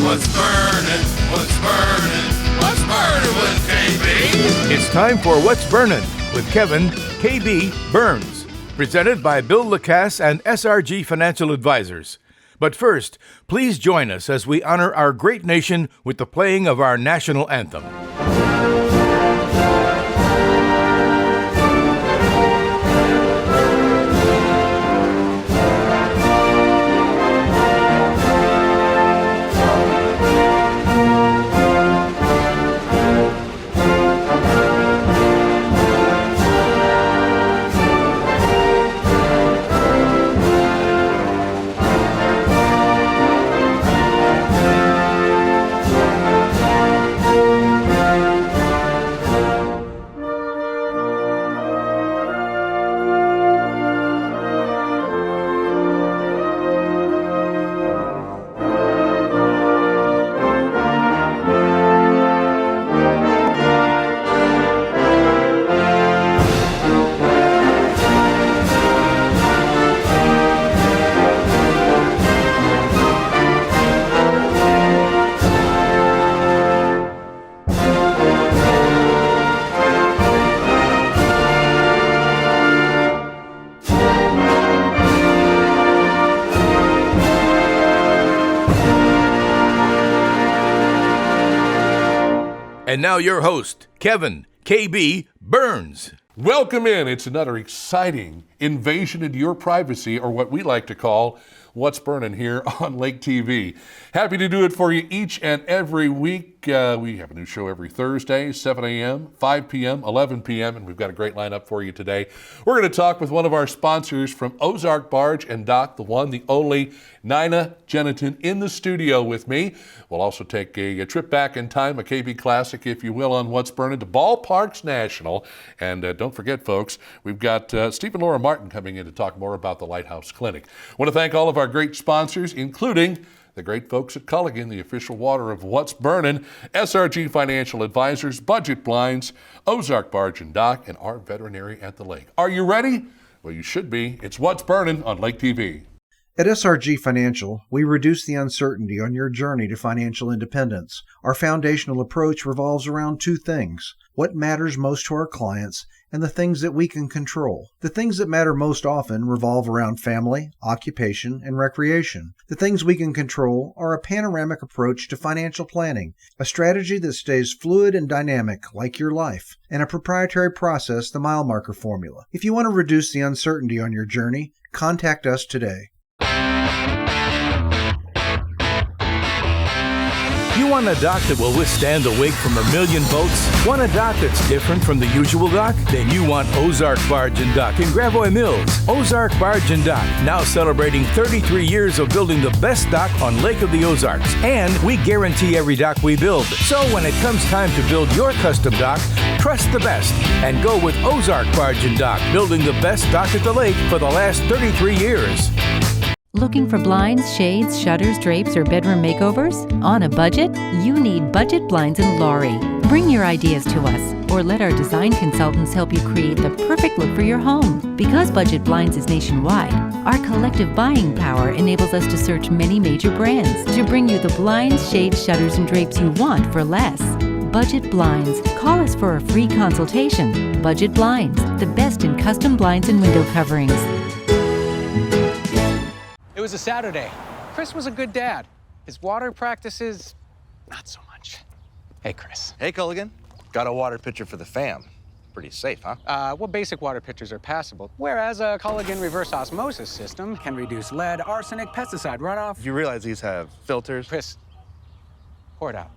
What's burning? What's burning? What's burning with KB? It's time for What's Burnin' with Kevin KB Burns, presented by Bill Lacasse and SRG Financial Advisors. But first, please join us as we honor our great nation with the playing of our national anthem. And now your host, Kevin KB Burns. Welcome in. It's another exciting invasion into your privacy, or what we like to call What's Burnin' here on Lake TV. Happy to do it for you each and every week. We have a new show every Thursday, 7 a.m., 5 p.m., 11 p.m., and we've got a great lineup for you today. We're going to talk with one of our sponsors from Ozark Barge and Dock, the one, the only, Nina Jeniton in the studio with me. We'll also take a trip back in time, a KB classic, if you will, on What's Burnin' to Ballparks National. And don't forget, folks, we've got Steve and Laura Martin coming in to talk more about the Lighthouse Clinic. I want to thank all of our great sponsors, including the great folks at Culligan, the official water of What's Burnin', SRG Financial Advisors, Budget Blinds, Ozark Barge and Dock, and our veterinary at the lake. Are you ready? Well, you should be. It's What's Burnin' on Lake TV. At SRG Financial, we reduce the uncertainty on your journey to financial independence. Our foundational approach revolves around two things: what matters most to our clients and the things that we can control. The things that matter most often revolve around family, occupation, and recreation. The things we can control are a panoramic approach to financial planning, a strategy that stays fluid and dynamic like your life, and a proprietary process, the mile marker formula. If you want to reduce the uncertainty on your journey, contact us today. You want a dock that will withstand the wake from a million boats? Want a dock that's different from the usual dock? Then you want Ozark Barge and Dock in Gravois Mills. Ozark Barge and Dock, now celebrating 33 years of building the best dock on Lake of the Ozarks. And we guarantee every dock we build. So when it comes time to build your custom dock, trust the best and go with Ozark Barge and Dock, building the best dock at the lake for the last 33 years. Looking for blinds, shades, shutters, drapes, or bedroom makeovers? On a budget? You need Budget Blinds and Laurie. Bring your ideas to us, or let our design consultants help you create the perfect look for your home. Because Budget Blinds is nationwide, our collective buying power enables us to search many major brands to bring you the blinds, shades, shutters, and drapes you want for less. Budget Blinds. Call us for a free consultation. Budget Blinds, the best in custom blinds and window coverings. It was a Saturday. Chris was a good dad. His water practices, not so much. Hey, Chris. Hey, Culligan. Got a water pitcher for the fam. Pretty safe, huh? Well, basic water pitchers are passable, whereas a Culligan reverse osmosis system can reduce lead, arsenic, pesticide runoff. You realize these have filters? Chris, pour it out.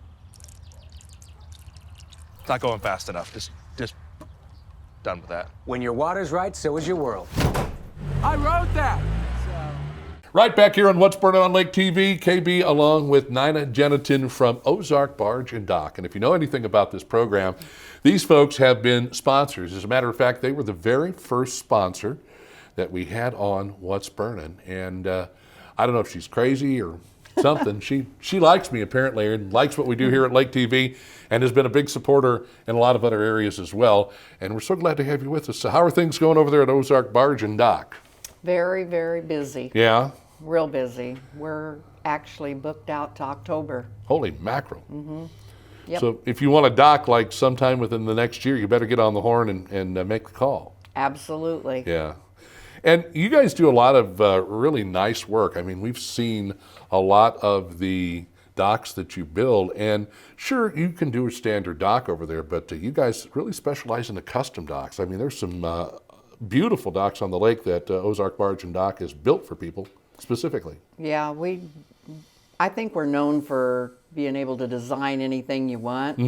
It's not going fast enough. Just done with that. When your water's right, so is your world. I wrote that! Right back here on What's Burnin' on Lake TV, KB along with Nina Jeniton from Ozark Barge and Dock. And if you know anything about this program, these folks have been sponsors. As a matter of fact, they were the very first sponsor that we had on What's Burnin'. And I don't know if she's crazy or something. She likes me apparently and likes what we do here at Lake TV and has been a big supporter in a lot of other areas as well. And we're so glad to have you with us. So how are things going over there at Ozark Barge and Dock? Very, very busy. Yeah? Real busy. We're actually booked out to October. Holy mackerel. Yep. So if you want to dock like sometime within the next year, you better get on the horn and make the call. Absolutely. Yeah. And you guys do a lot of really nice work. I mean, we've seen a lot of the docks that you build, and sure, you can do a standard dock over there, but you guys really specialize in the custom docks. I mean, there's some beautiful docks on the lake that Ozark Barge and Dock has built for people specifically. Yeah, I think we're known for being able to design anything you want.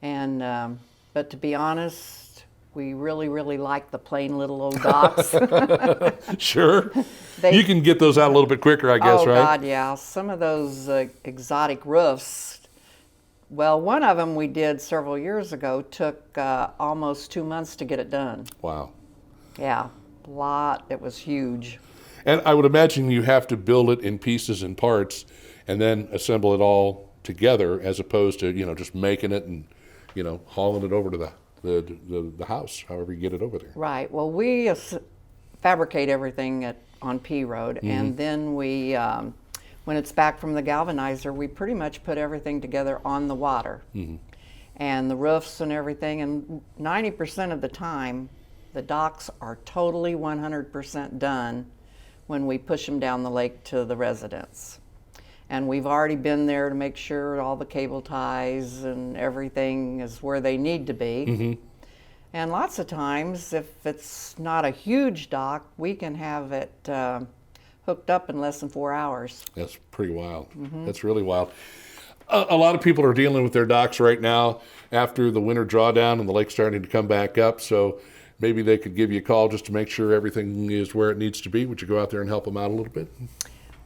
And but to be honest, we really like the plain little old docks. Sure. You can get those out a little bit quicker, I guess, oh, right? Oh God, yeah. Some of those exotic roofs. Well, one of them we did several years ago took almost 2 months to get it done. Wow. Yeah, a lot. It was huge. And I would imagine you have to build it in pieces and parts and then assemble it all together, as opposed to, just making it and, hauling it over to the house, however you get it over there. Right. Well, we fabricate everything on P Road, and then we, when it's back from the galvanizer, we pretty much put everything together on the water. And the roofs and everything, and 90% of the time, the docks are totally 100% done when we push them down the lake to the residents. And we've already been there to make sure all the cable ties and everything is where they need to be. And lots of times, if it's not a huge dock, we can have it hooked up in less than 4 hours. That's pretty wild. That's really wild. A lot of people are dealing with their docks right now after the winter drawdown and the lake's starting to come back up. So maybe they could give you a call just to make sure everything is where it needs to be. Would you go out there and help them out a little bit?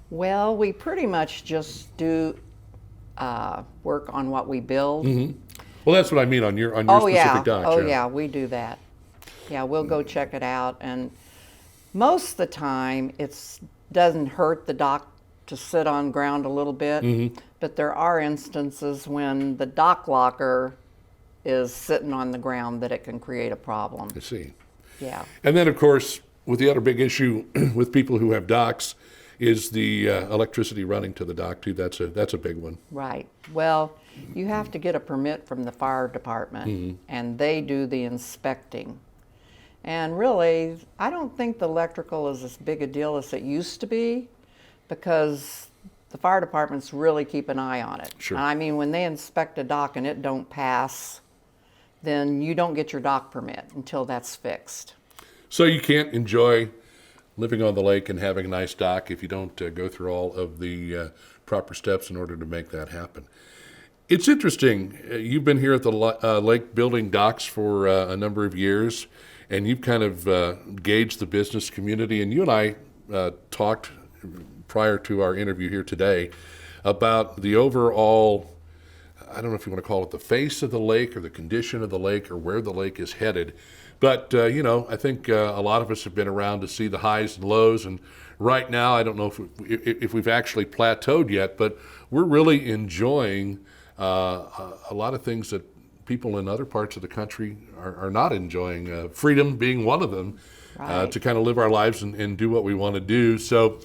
Well, we pretty much just do work on what we build. Well, that's what I mean on your specific docks. Oh yeah, we do that. Yeah, we'll go check it out, and most of the time it doesn't hurt the dock to sit on ground a little bit, but there are instances when the dock locker is sitting on the ground that it can create a problem. I see. Yeah. And then, of course, with the other big issue with people who have docks is the electricity running to the dock too. That's a big one. Right. Well, you have to get a permit from the fire department, and they do the inspecting. And really, I don't think the electrical is as big a deal as it used to be, because the fire departments really keep an eye on it. Sure. I mean, when they inspect a dock and it don't pass, then you don't get your dock permit until that's fixed. So you can't enjoy living on the lake and having a nice dock if you don't go through all of the proper steps in order to make that happen. It's interesting. You've been here at the lake building docks for a number of years, and you've kind of gauged the business community. And you and I talked prior to our interview here today about the overall, I don't know if you want to call it the face of the lake or the condition of the lake or where the lake is headed. But, I think a lot of us have been around to see the highs and lows. And right now, I don't know if we've actually plateaued yet, but we're really enjoying a lot of things that people in other parts of the country are not enjoying, freedom being one of them, Right. to kind of live our lives and do what we want to do. So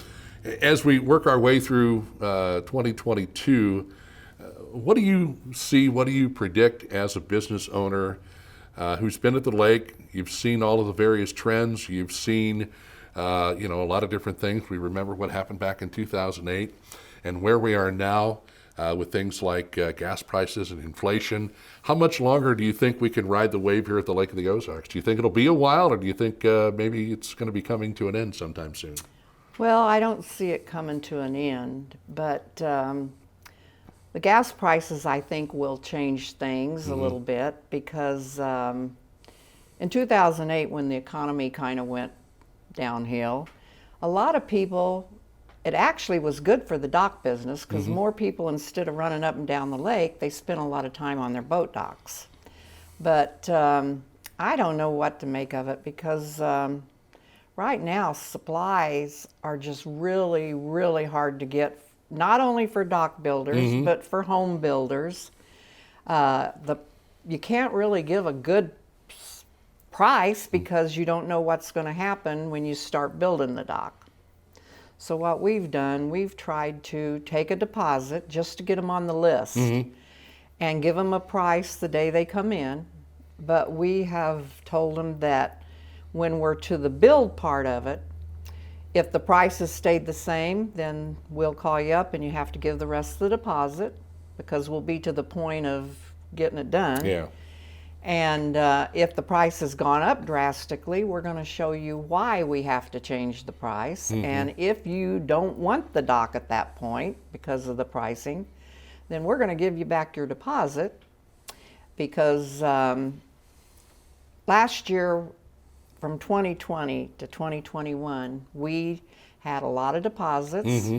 as we work our way through 2022, what do you see, what do you predict as a business owner who's been at the lake? You've seen all of the various trends. You've seen, a lot of different things. We remember what happened back in 2008 and where we are now with things like gas prices and inflation. How much longer do you think we can ride the wave here at the Lake of the Ozarks? Do you think it'll be a while, or do you think maybe it's going to be coming to an end sometime soon? Well, I don't see it coming to an end, but the gas prices, I think, will change things a little bit, because in 2008, when the economy kind of went downhill, a lot of people, it actually was good for the dock business, because more people, instead of running up and down the lake, they spent a lot of time on their boat docks. But I don't know what to make of it, because right now supplies are just really, really hard to get, not only for dock builders, but for home builders. You can't really give a good price, because you don't know what's going to happen when you start building the dock. So what we've done, we've tried to take a deposit just to get them on the list and give them a price the day they come in. But we have told them that when we're to the build part of it, if the prices stayed the same, then we'll call you up and you have to give the rest of the deposit, because we'll be to the point of getting it done. Yeah. And if the price has gone up drastically, we're going to show you why we have to change the price. And if you don't want the dock at that point because of the pricing, then we're going to give you back your deposit, because last year, from 2020 to 2021, we had a lot of deposits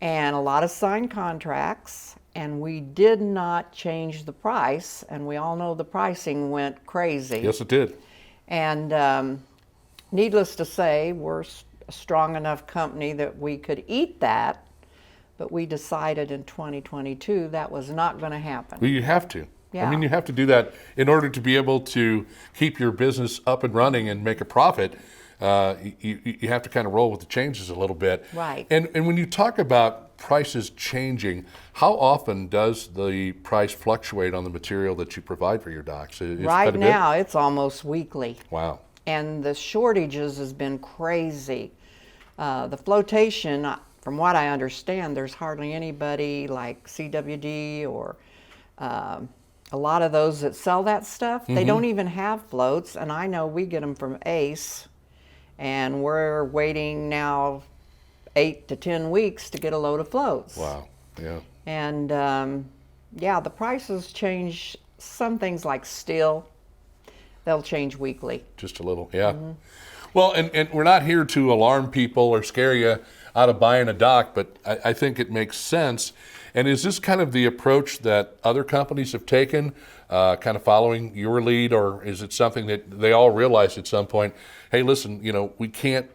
and a lot of signed contracts, and we did not change the price, and we all know the pricing went crazy. Yes, it did. And needless to say, we're a strong enough company that we could eat that, but we decided in 2022 that was not going to happen. Well, you have to. Yeah. I mean, you have to do that in order to be able to keep your business up and running and make a profit. You have to kind of roll with the changes a little bit. Right. And when you talk about prices changing, how often does the price fluctuate on the material that you provide for your docks? It's quite Right a bit? now, it's almost weekly. Wow. And the shortages has been crazy. The flotation, from what I understand, there's hardly anybody like CWD or a lot of those that sell that stuff. They don't even have floats, and I know we get them from Ace, and we're waiting now 8 to 10 weeks to get a load of floats. Wow. Yeah. And yeah, the prices change. Some things like steel, they'll change weekly. Just a little, yeah. Well, and we're not here to alarm people or scare you out of buying a dock, but I think it makes sense. And is this kind of the approach that other companies have taken, kind of following your lead, or is it something that they all realize at some point, hey, listen, we can't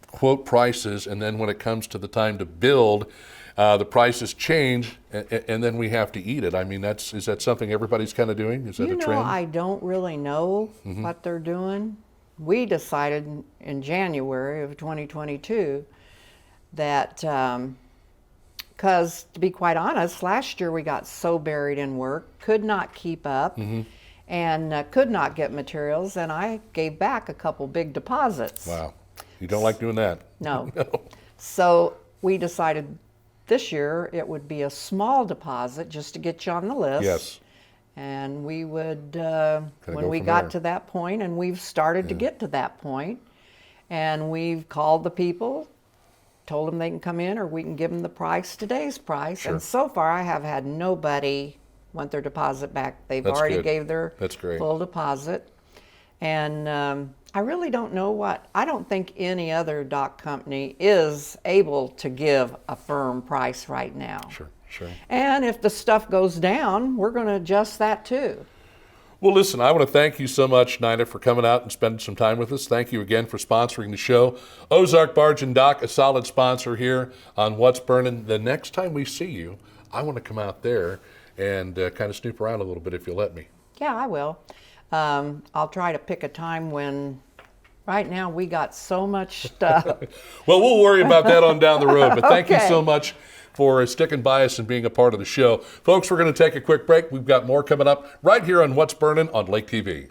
quote prices, and then when it comes to the time to build, the prices change, and then we have to eat it. I mean, is that something everybody's kind of doing? Is that a trend? I don't really know what they're doing. We decided in January of 2022 that, because to be quite honest, last year we got so buried in work, could not keep up, and could not get materials, and I gave back a couple big deposits. Wow. You don't like doing that? No. So we decided this year it would be a small deposit just to get you on the list. Yes. And we would, go when we from got there. to that point, and we've started to get to that point, and we've called the people, told them they can come in or we can give them the price, today's price. Sure. And so far I have had nobody want their deposit back. They've That's already good. gave their That's great. full deposit. And I really don't know I don't think any other dock company is able to give a firm price right now. Sure. And if the stuff goes down, we're going to adjust that too. Well, listen, I want to thank you so much, Nina, for coming out and spending some time with us. Thank you again for sponsoring the show. Ozark Barge and Dock, a solid sponsor here on What's Burnin'. The next time we see you, I want to come out there and kind of snoop around a little bit if you'll let me. Yeah, I will. I'll try to pick a time when, right now we got so much stuff. Well, we'll worry about that on down the road, but thank you Okay. so much for sticking by us and being a part of the show. Folks, we're going to take a quick break. We've got more coming up right here on What's Burnin' on Lake TV.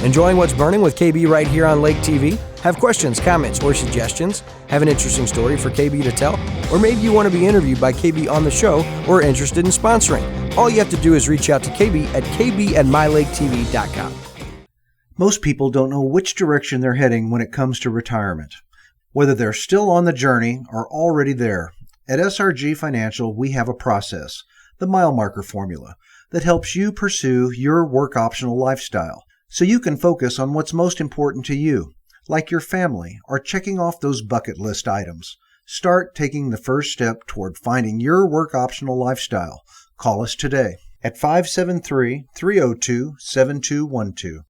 Enjoying What's Burning with KB right here on Lake TV? Have questions, comments, or suggestions? Have an interesting story for KB to tell? Or maybe you want to be interviewed by KB on the show or are interested in sponsoring? All you have to do is reach out to KB at kb@mylaketv.com. Most people don't know which direction they're heading when it comes to retirement, whether they're still on the journey or already there. At SRG Financial, we have a process, the mile marker formula, that helps you pursue your work optional lifestyle so you can focus on what's most important to you, like your family or checking off those bucket list items. Start taking the first step toward finding your work optional lifestyle. Call us today at 573-302-7212.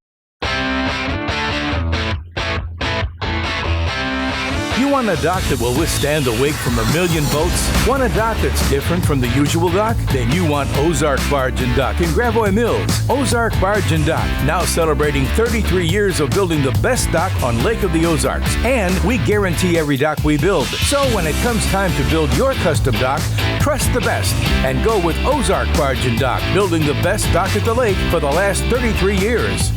You You want a dock that will withstand the wake from a million boats? Want a dock that's different from the usual dock? Then you want Ozark Barge and Dock in Gravois Mills. Ozark Barge and Dock, now celebrating 33 years of building the best dock on Lake of the Ozarks. And we guarantee every dock we build. So when it comes time to build your custom dock, trust the best and go with Ozark Barge and Dock, building the best dock at the lake for the last 33 years.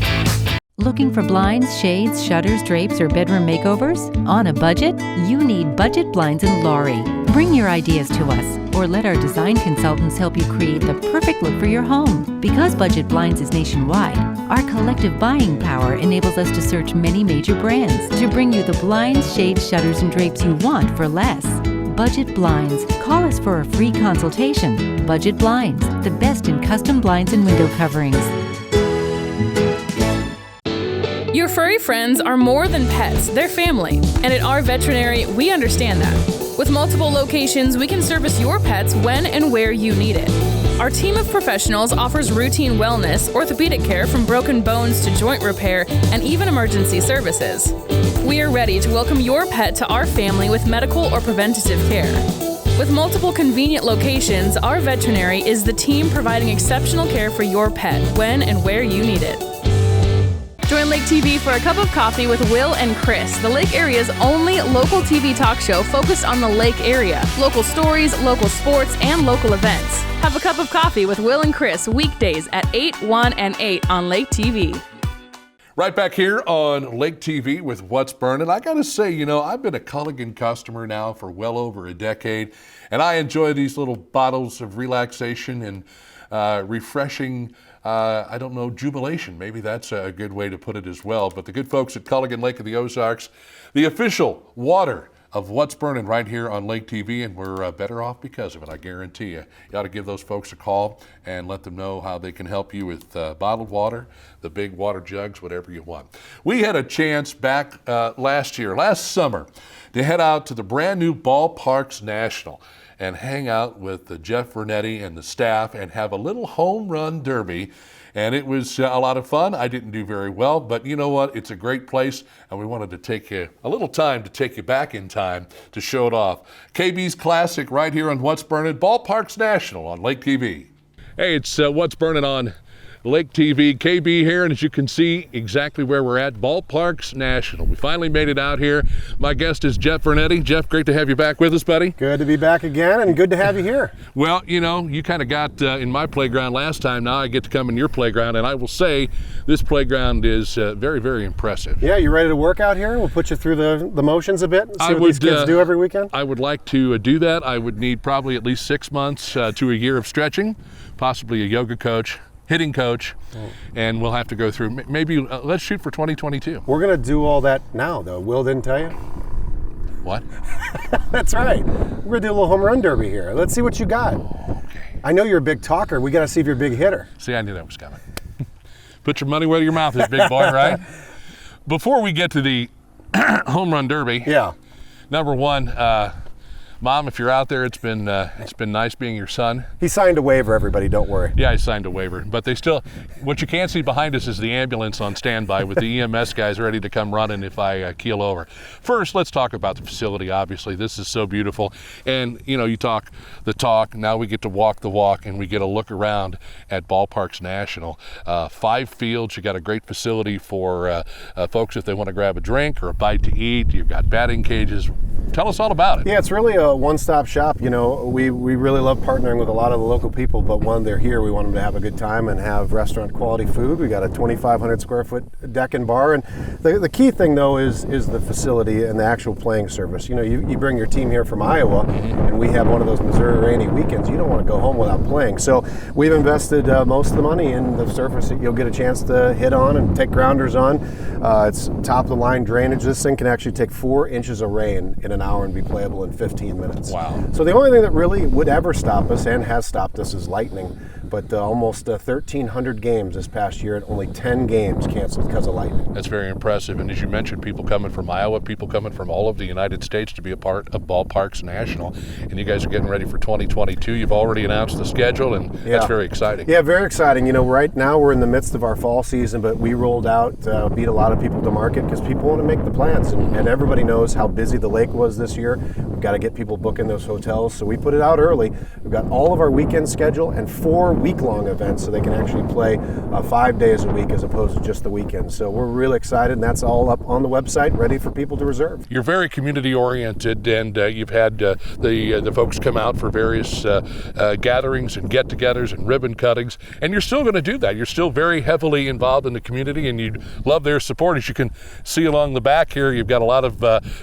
Looking for blinds, shades, shutters, drapes, or bedroom makeovers? On a budget? You need Budget Blinds in Laurie. Bring your ideas to us, or let our design consultants help you create the perfect look for your home. Because Budget Blinds is nationwide, our collective buying power enables us to search many major brands to bring you the blinds, shades, shutters, and drapes you want for less. Budget Blinds. Call us for a free consultation. Budget Blinds, the best in custom blinds and window coverings. Your furry friends are more than pets, they're family. And at our veterinary, we understand that. With multiple locations, we can service your pets when and where you need it. Our team of professionals offers routine wellness, orthopedic care from broken bones to joint repair, and even emergency services. We are ready to welcome your pet to our family with medical or preventative care. With multiple convenient locations, our veterinary is the team providing exceptional care for your pet when and where you need it. Join Lake TV for a cup of coffee with Will and Chris, the Lake area's only local TV talk show focused on the Lake area. Local stories, local sports, and local events. Have a cup of coffee with Will and Chris weekdays at 8, 1, and 8 on Lake TV. Right back here on Lake TV with What's Burnin'. I got to say, I've been a Culligan customer now for well over a decade, and I enjoy these little bottles of relaxation and refreshing jubilation. Maybe that's a good way to put it as well. But the good folks at Culligan Lake of the Ozarks, the official water of What's Burnin' right here on Lake TV, and we're better off because of it, I guarantee you. You ought to give those folks a call and let them know how they can help you with bottled water, the big water jugs, whatever you want. We had a chance back last summer, to head out to the brand new Ballparks National and hang out with Jeff Vernetti and the staff and have a little home run derby. And it was a lot of fun. I didn't do very well, but you know what? It's a great place, and we wanted to take a little time to take you back in time to show it off. KB's Classic right here on What's Burnin', Ballparks National on Lake TV. Hey, it's What's Burnin' on Lake TV. KB here, and as you can see exactly where we're at, Ballparks National. We finally made it out here. My guest is Jeff Vernetti. Jeff, great to have you back with us, buddy. Good to be back again, and good to have you here. Well, you kind of got in my playground last time. Now I get to come in your playground, and I will say this playground is very, very impressive. Yeah, you ready to work out here? We'll put you through the motions a bit and see what these kids do every weekend. I would like to do that. I would need probably at least 6 months to a year of stretching, possibly a yoga coach, hitting coach, and we'll have to go through. Maybe let's shoot for 2022. We're going to do all that now, though. Will didn't tell you? What? That's right. We're going to do a little home run derby here. Let's see what you got. Okay. I know you're a big talker. We got to see if you're a big hitter. See, I knew that was coming. Put your money where your mouth is, big boy, right? Before we get to the home run derby, number one, Mom, if you're out there, it's been nice being your son. He signed a waiver, everybody, don't worry. Yeah, he signed a waiver. But they still, what you can't see behind us is the ambulance on standby with the EMS guys ready to come running if I keel over. First, let's talk about the facility, obviously. This is so beautiful. And, you talk the talk, now we get to walk the walk, and we get a look around at Ballparks National. 5 fields, you got a great facility for folks if they want to grab a drink or a bite to eat. You've got batting cages. Tell us all about it. Yeah, it's really a one-stop shop. We really love partnering with a lot of the local people, but when they're here, we want them to have a good time and have restaurant quality food. We got a 2,500 square foot deck and bar, and the key thing though is the facility and the actual playing service. You bring your team here from Iowa, and we have one of those Missouri rainy weekends. You don't want to go home without playing. So we've invested most of the money in the surface that you'll get a chance to hit on and take grounders on. It's top of the line drainage. This thing can actually take 4 inches of rain in an hour and be playable in 15 minutes. Wow. So the only thing that really would ever stop us and has stopped us is lightning. but almost 1,300 games this past year, and only 10 games canceled because of lightning. That's very impressive. And as you mentioned, people coming from Iowa, people coming from all of the United States to be a part of Ballparks National. And you guys are getting ready for 2022. You've already announced the schedule, and that's very exciting. Yeah, very exciting. You know, right now we're in the midst of our fall season, but we rolled out, beat a lot of people to market because people want to make the plans. And everybody knows how busy the lake was this year. We've got to get people booking those hotels. So we put it out early. We've got all of our weekend schedule and 4 week-long events, so they can actually play 5 days a week as opposed to just the weekend. So we're really excited, and that's all up on the website, ready for people to reserve. You're very community-oriented, and you've had the folks come out for various gatherings and get-togethers and ribbon cuttings, and you're still going to do that. You're still very heavily involved in the community, and you love their support. As you can see along the back here, you've got a lot of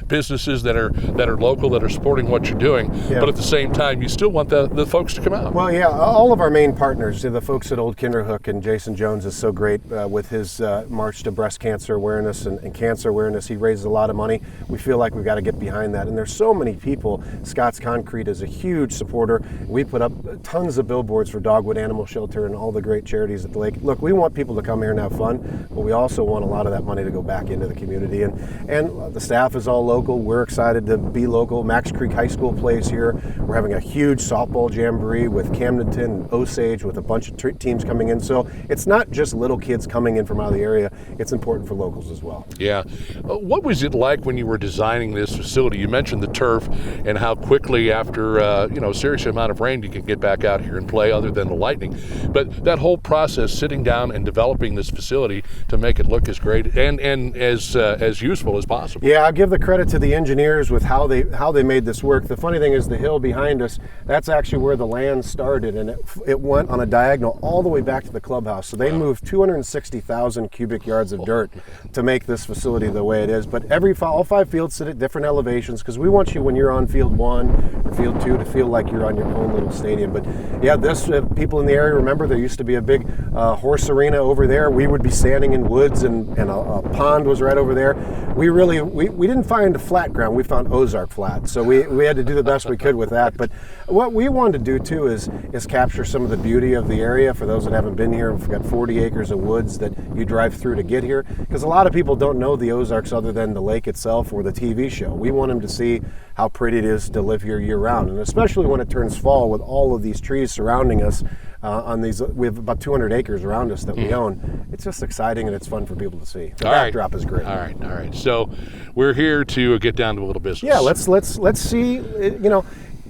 businesses that are local that are supporting what you're doing, but at the same time, you still want the folks to come out. Well, yeah, all of our main partners, the folks at Old Kinderhook, and Jason Jones is so great with his March to Breast Cancer Awareness and Cancer Awareness. He raises a lot of money. We feel like we've got to get behind that, and there's so many people. Scott's Concrete is a huge supporter. We put up tons of billboards for Dogwood Animal Shelter and all the great charities at the lake. Look, we want people to come here and have fun, but we also want a lot of that money to go back into the community, and the staff is all local. We're excited to be local. Max Creek High School plays here. We're having a huge softball jamboree with Camdenton and Osage with a bunch of teams coming in. So it's not just little kids coming in from out of the area. It's important for locals as well. Yeah. What was it like when you were designing this facility? You mentioned the turf and how quickly after a serious amount of rain you can get back out here and play other than the lightning. But that whole process, sitting down and developing this facility to make it look as great and as useful as possible. Yeah, I'll give the credit to the engineers with how they made this work. The funny thing is the hill behind us, that's actually where the land started, and it went on a diagonal all the way back to the clubhouse. So they moved 260,000 cubic yards of dirt to make this facility the way it is. But all 5 fields sit at different elevations because we want you, when you're on field 1 or field 2, to feel like you're on your own little stadium. But yeah, this people in the area remember there used to be a big horse arena over there. We would be standing in woods, and a pond was right over there. We didn't find a flat ground. We found Ozark flat. So we had to do the best we could with that. But what we wanted to do too is capture some of the beauty of the area. For those that haven't been here, we've got 40 acres of woods that you drive through to get here, because a lot of people don't know the Ozarks other than the lake itself or the TV show. We want them to see how pretty it is to live here year round, and especially when it turns fall with all of these trees surrounding us. We have about 200 acres around us that we own. It's just exciting and it's fun for people to see. The backdrop is great. All right. So we're here to get down to a little business. Yeah, let's see.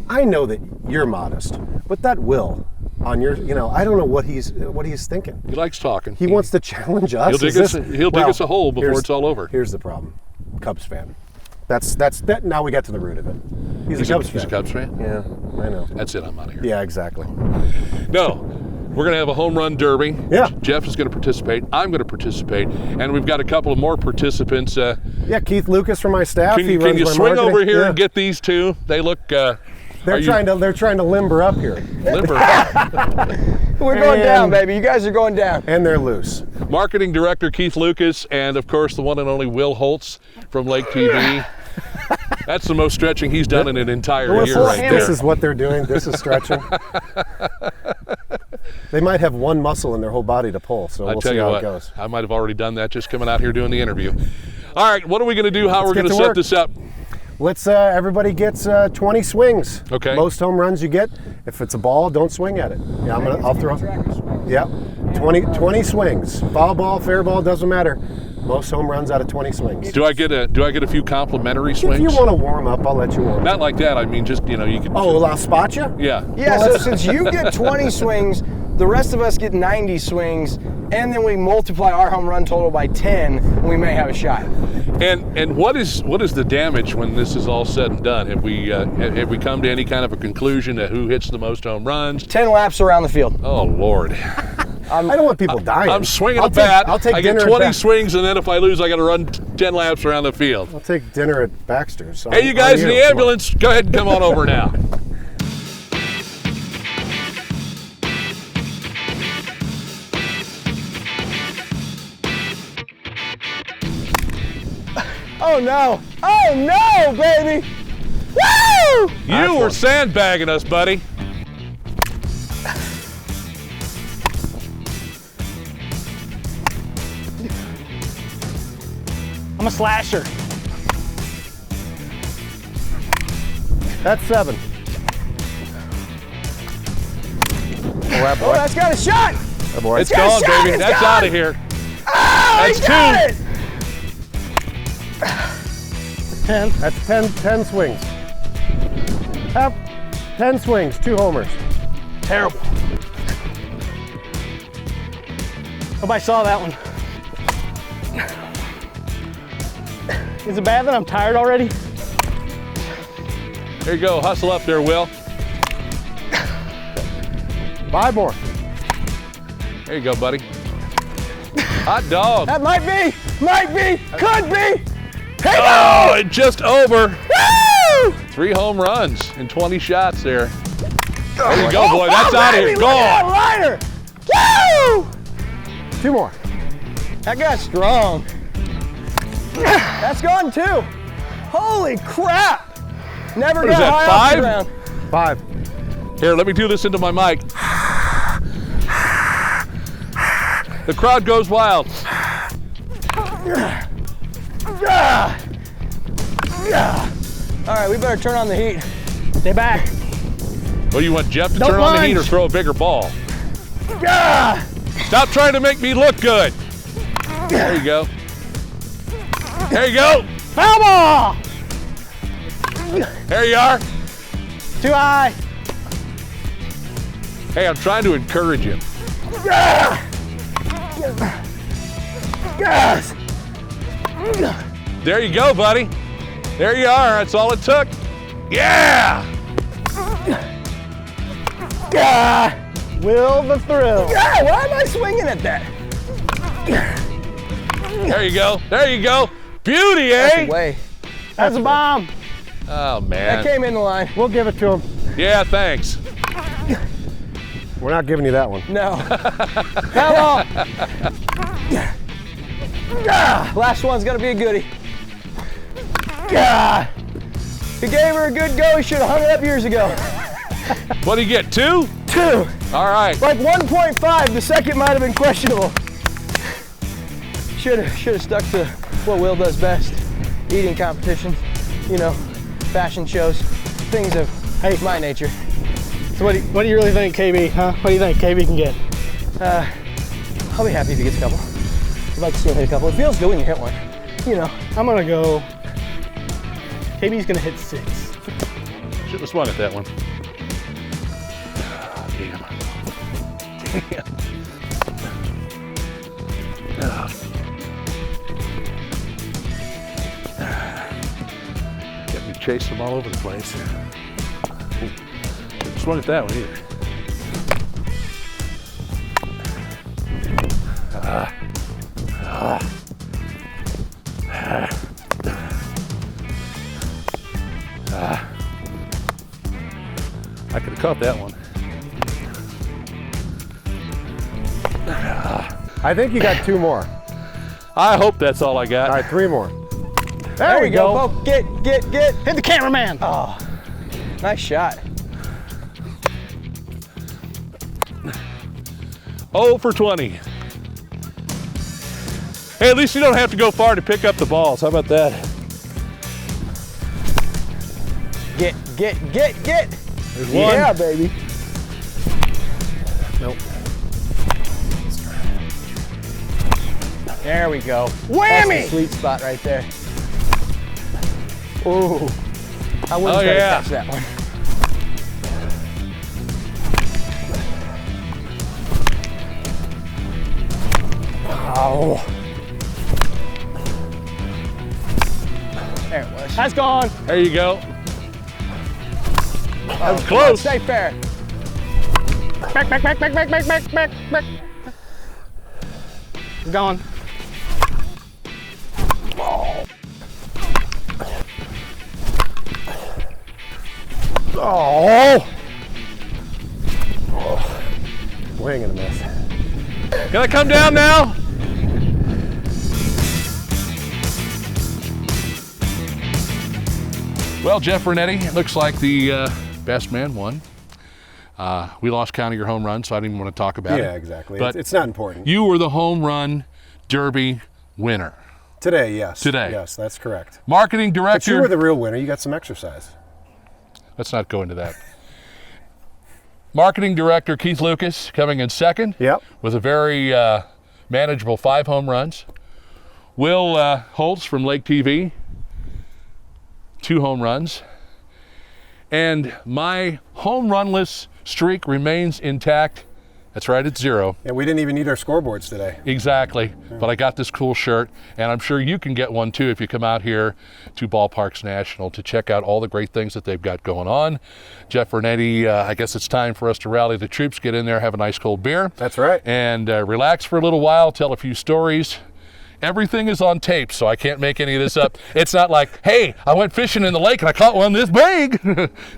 I know that you're modest, but that Will on your, I don't know what he's thinking. He likes talking. He wants to challenge us. He'll dig us a hole before it's all over. Here's the problem. Cubs fan. That's that. Now we got to the root of it. He's a Cubs fan. He's a Cubs fan? Yeah, I know. That's it. I'm out of here. Yeah, exactly. No, we're going to have a home run derby. Yeah. Jeff is going to participate. I'm going to participate. And we've got a couple of more participants. Yeah, Keith Lucas from my staff. Can you swing marketing over here and get these two? They look... They're trying to limber up here. Limber up. We're going down, baby. You guys are going down. And they're loose. Marketing Director Keith Lucas, and of course the one and only Will Holtz from Lake TV. That's the most stretching he's done in an entire year right there. This is what they're doing. This is stretching. They might have one muscle in their whole body to pull, so we'll see how it goes. I might have already done that just coming out here doing the interview. All right, what are we going to do? How we're going to set this up? Let's everybody gets 20 swings. Okay. Most home runs you get. If it's a ball, don't swing at it. Yeah, I'll throw. Yeah. 20 swings. Foul ball, fair ball, doesn't matter. Most home runs out of 20 swings. Do I get a few complimentary swings? If you want to warm up, I'll let you warm up. Not like that. I mean, just you can. Oh, well, I'll spot you. Yeah. Yeah. So since you get 20 swings, the rest of us get 90 swings, and then we multiply our home run total by 10, and we may have a shot. And what is the damage when this is all said and done? Have we come to any kind of a conclusion to who hits the most home runs? 10 laps around the field. Oh Lord. I don't want people dying. I'm swinging a bat. I'll take I dinner get 20 swings, and then if I lose, I got to run 10 laps around the field. I'll take dinner at Baxter's. Hey, you guys in the ambulance, go ahead and come on over now. Oh no! Oh no, baby! Woo! You were sandbagging us, buddy. I'm a slasher. That's 7. Oh, that's got a shot. Oh boy. It's gone, baby. That's out of here. Oh, That's he got 2. it. 10. That's 10 swings. 10 swings, 2 homers. Terrible. Hope I saw that one. Is it bad that I'm tired already? There you go. Hustle up there, Will. 5 more. There you go, buddy. Hot dog. That might be, could be. Hey, Oh, it just over. Woo! 3 home runs in 20 shots there. There you go, boy. That's out of here. Baby, look at Gone. that liner. Woo! 2 more. That guy's strong. That's gone too. Holy crap. Never What is got that, high 5? off the ground. 5. Here, let me do this into my mic. The crowd goes wild. All right, we better turn on the heat. Stay back. What do you want, Jeff, to Don't turn on the heat or lunge. throw a bigger ball? Stop trying to make me look good. There you go. There you go. Foul ball. There you are. Too high. Hey, I'm trying to encourage him. Yes. There you go, buddy. There you are. That's all it took. Yeah. Will the thrill. Yeah, why am I swinging at that? There you go. There you go. Beauty, That's eh? away. That's a bomb. Oh, man. That came in the line. We'll give it to him. Yeah, thanks. We're not giving you that one. No. Foul ball. Last one's gonna be a goodie. He gave her a good go. He should have hung it up years ago. What do you get, 2? 2. All right. Like 1.5. The second might have been questionable. Should have stuck to what Will does best: eating competitions, you know, fashion shows, things of my nature. So what do you really think, KB? Huh? What do you think KB can get? I'll be happy if he gets a couple. I'd like to see him hit a couple. It feels good when you hit one. You know. I'm gonna go. KB's gonna hit 6. Should have swung at that one. Damn. Get me chasing them all over the place. Shouldn't swung at that one either. I could have caught that one. I think you got 2 more. I hope that's all I got. All right, 3 more. There we go. Poke. Get. Hit the cameraman. Oh, nice shot. 0 for 20. Hey, at least you don't have to go far to pick up the balls. How about that? Get. There's one. Yeah, baby. Nope. There we go. Whammy! That's the sweet spot right there. Ooh. I wouldn't try to catch that one. Oh. There it was. That's gone. There you go. That was close. Stay fair. Back. It's gone. Oh. Swing and a miss. Can I come down now? Well, Jeff Bernetti, it looks like the best man won. We lost count of your home run, so I didn't even want to talk about it. Yeah, exactly. But it's not important. you were the home run derby winner. Today, yes. Today. Yes, that's correct. Marketing But director. you were the real winner. You got some exercise. Let's not go into that. Marketing director Keith Lucas coming in second. Yep. With a very manageable 5 home runs. Will Holtz from Lake TV, 2 home runs. And my home runless streak remains intact. That's right, it's 0. And we didn't even need our scoreboards today. Exactly, but I got this cool shirt, and I'm sure you can get one too if you come out here to Ballparks National to check out all the great things that they've got going on. Jeff Vernetti, I guess it's time for us to rally the troops, get in there, have a nice cold beer. That's right. And relax for a little while, tell a few stories. Everything is on tape, so I can't make any of this up. It's not like, hey, I went fishing in the lake and I caught one this big.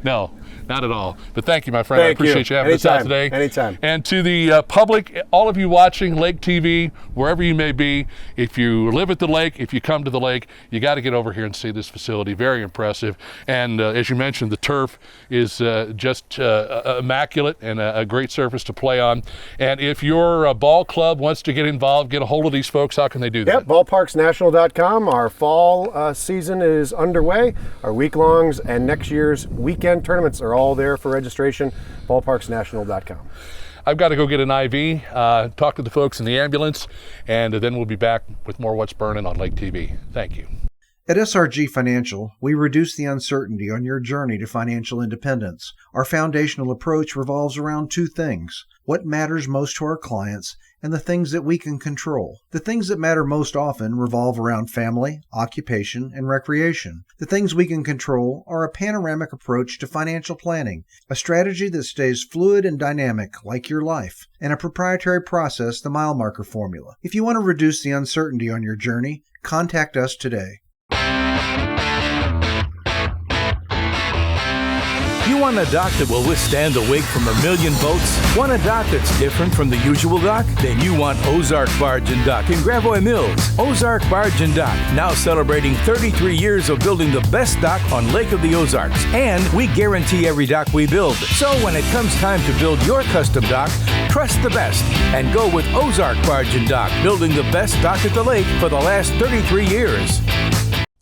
No, not at all. But thank you, my friend. I appreciate you having us out today. Anytime. And to the public, all of you watching Lake TV, wherever you may be, if you live at the lake, if you come to the lake, you got to get over here and see this facility. Very impressive. And as you mentioned, the turf is just immaculate and a great surface to play on. And if your ball club wants to get involved, get a hold of these folks, how can they do that? Yep, ballparksnational.com. Our fall season is underway. Our week-longs and next year's weekend tournaments are all there for registration. Ballparksnational.com. I've got to go get an IV, talk to the folks in the ambulance, and then we'll be back with more What's Burning on Lake TV. Thank you. At SRG Financial, we reduce the uncertainty on your journey to financial independence. Our foundational approach revolves around 2 things: what matters most to our clients and the things that we can control. The things that matter most often revolve around family, occupation, and recreation. The things we can control are a panoramic approach to financial planning, a strategy that stays fluid and dynamic like your life, and a proprietary process, the mile marker formula. If you want to reduce the uncertainty on your journey, contact us today. You want a dock that will withstand the wake from a million boats? Want a dock that's different from the usual dock? Then you want Ozark Barge and Dock in Gravois Mills. Ozark Barge and Dock, now celebrating 33 years of building the best dock on Lake of the Ozarks. And we guarantee every dock we build. So when it comes time to build your custom dock, trust the best and go with Ozark Barge and Dock, building the best dock at the lake for the last 33 years.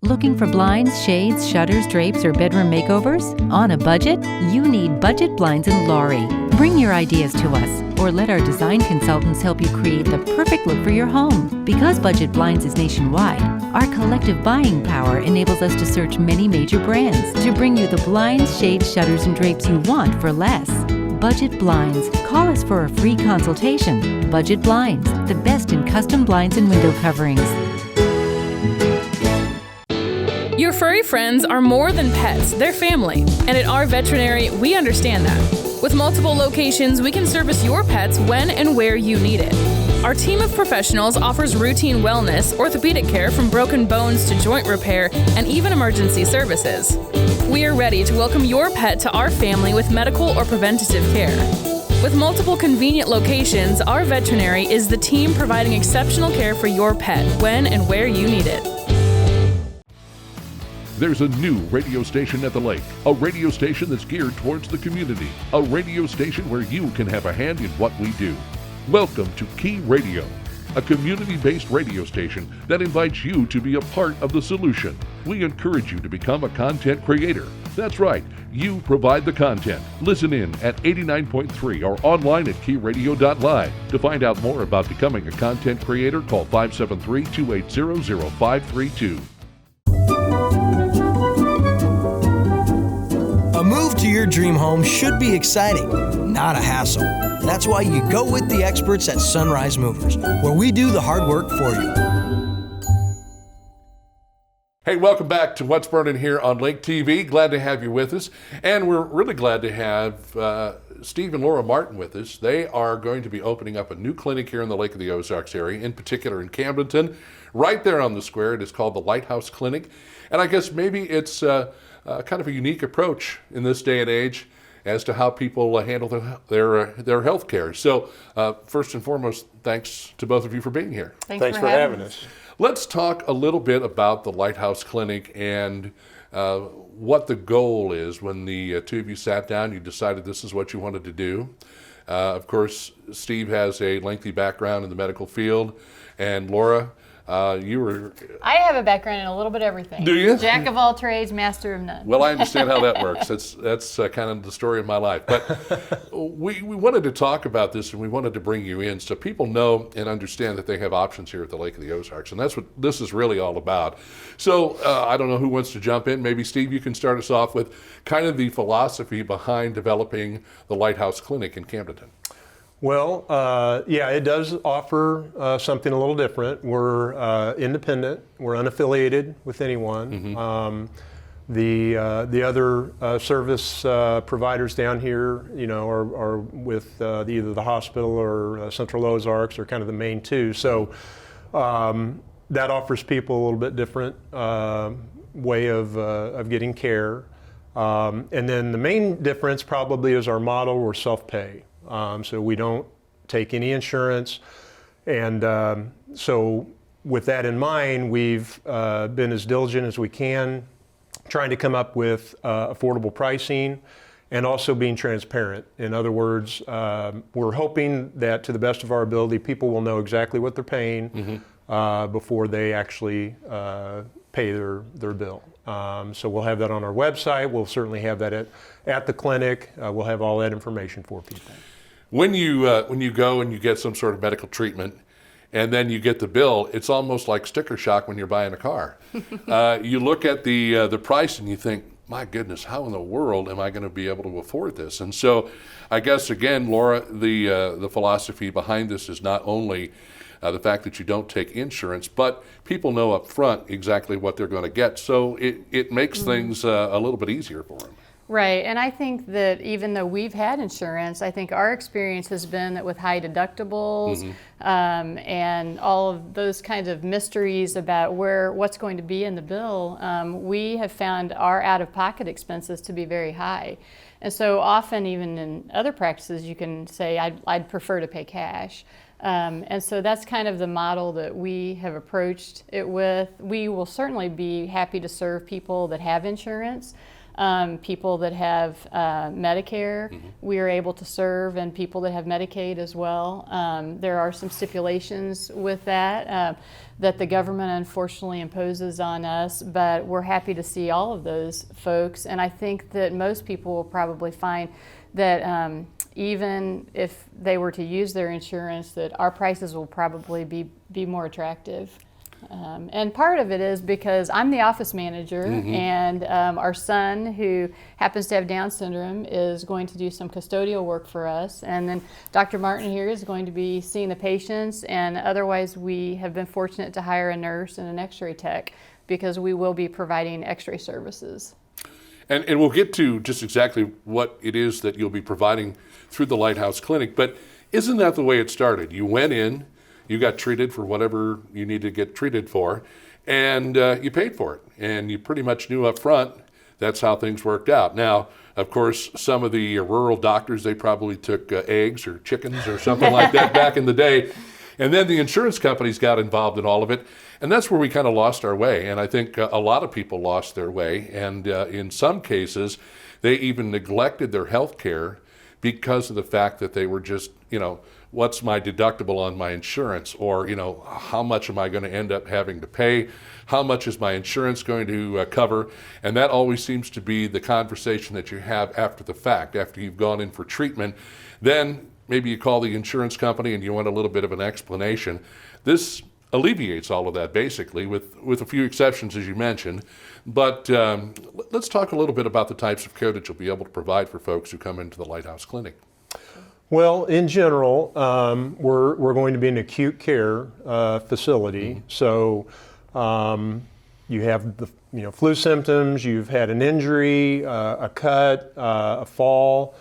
Looking for blinds, shades, shutters, drapes, or bedroom makeovers? On a budget? You need Budget Blinds in Laurie. Bring your ideas to us, or let our design consultants help you create the perfect look for your home. Because Budget Blinds is nationwide, our collective buying power enables us to search many major brands to bring you the blinds, shades, shutters, and drapes you want for less. Budget Blinds. Call us for a free consultation. Budget Blinds, the best in custom blinds and window coverings. Your furry friends are more than pets, they're family. And at our veterinary, we understand that. With multiple locations, we can service your pets when and where you need it. Our team of professionals offers routine wellness, orthopedic care from broken bones to joint repair, and even emergency services. We are ready to welcome your pet to our family with medical or preventative care. With multiple convenient locations, our veterinary is the team providing exceptional care for your pet when and where you need it. There's a new radio station at the lake, a radio station that's geared towards the community, a radio station where you can have a hand in what we do. Welcome to Key Radio, a community-based radio station that invites you to be a part of the solution. We encourage you to become a content creator. That's right, you provide the content. Listen in at 89.3 or online at keyradio.live. To find out more about becoming a content creator, call 573-280-0532. A move to your dream home should be exciting, not a hassle. That's why you go with the experts at Sunrise Movers, where we do the hard work for you. Hey, welcome back to What's Burning here on Lake TV. Glad to have you with us. And we're really glad to have Steve and Laura Martin with us. They are going to be opening up a new clinic here in the Lake of the Ozarks area, in particular in Camdenton, right there on the square. It is called the Lighthouse Clinic. And I guess maybe it's kind of a unique approach in this day and age as to how people handle their health care. So first and foremost, thanks to both of you for being here. Thanks for having us. Let's talk a little bit about the Lighthouse Clinic and what the goal is. When the two of you sat down, you decided this is what you wanted to do. Of course, Steve has a lengthy background in the medical field, and Laura, You were. I have a background in a little bit of everything. Do you? Jack of all trades, master of none. Well, I understand how that works. That's kind of the story of my life. But we wanted to talk about this, and we wanted to bring you in so people know and understand that they have options here at the Lake of the Ozarks, and that's what this is really all about. So I don't know who wants to jump in. Maybe Steve, you can start us off with kind of the philosophy behind developing the Lighthouse Clinic in Camdenton. Well, yeah, it does offer something a little different. We're independent. We're unaffiliated with anyone. Mm-hmm. The other service providers down here, are with either the hospital or Central Ozarks, or kind of the main two. So that offers people a little bit different way of getting care. And then the main difference probably is our model. We're self-pay. So we don't take any insurance. And so with that in mind, we've been as diligent as we can, trying to come up with affordable pricing and also being transparent. In other words, we're hoping that to the best of our ability, people will know exactly what they're paying before they actually pay their bill. So we'll have that on our website. We'll certainly have that at the clinic. We'll have all that information for people. When you go and you get some sort of medical treatment, and then you get the bill, it's almost like sticker shock when you're buying a car. You look at the price and you think, my goodness, how in the world am I going to be able to afford this? And so, I guess again, Laura, the philosophy behind this is not only the fact that you don't take insurance, but people know up front exactly what they're going to get. So it makes things a little bit easier for them. Right, and I think that even though we've had insurance, I think our experience has been that with high deductibles and all of those kinds of mysteries about what's going to be in the bill, we have found our out-of-pocket expenses to be very high. And so often, even in other practices, you can say, I'd prefer to pay cash. And so that's kind of the model that we have approached it with. We will certainly be happy to serve people that have insurance. People that have Medicare, we are able to serve, and people that have Medicaid as well. There are some stipulations with that that the government unfortunately imposes on us, but we're happy to see all of those folks. And I think that most people will probably find that even if they were to use their insurance, that our prices will probably be more attractive. And part of it is because I'm the office manager, and our son, who happens to have Down syndrome, is going to do some custodial work for us. And then Dr. Martin here is going to be seeing the patients, and otherwise we have been fortunate to hire a nurse and an x-ray tech because we will be providing x-ray services. And we'll get to just exactly what it is that you'll be providing through the Lighthouse Clinic, but isn't that the way it started? You went in, you got treated for whatever you need to get treated for, and you paid for it. And you pretty much knew up front that's how things worked out. Now, of course, some of the rural doctors, they probably took eggs or chickens or something like that back in the day. And then the insurance companies got involved in all of it. And that's where we kind of lost our way. And I think a lot of people lost their way. And in some cases, they even neglected their health care because of the fact that they were just, what's my deductible on my insurance? Or, how much am I going to end up having to pay? How much is my insurance going to cover? And that always seems to be the conversation that you have after the fact, after you've gone in for treatment. Then maybe you call the insurance company and you want a little bit of an explanation. This alleviates all of that, basically, with a few exceptions, as you mentioned. But let's talk a little bit about the types of care that you'll be able to provide for folks who come into the Lighthouse Clinic. Well, in general, we're going to be an acute care facility. So you have the flu symptoms, you've had an injury, a cut, a fall,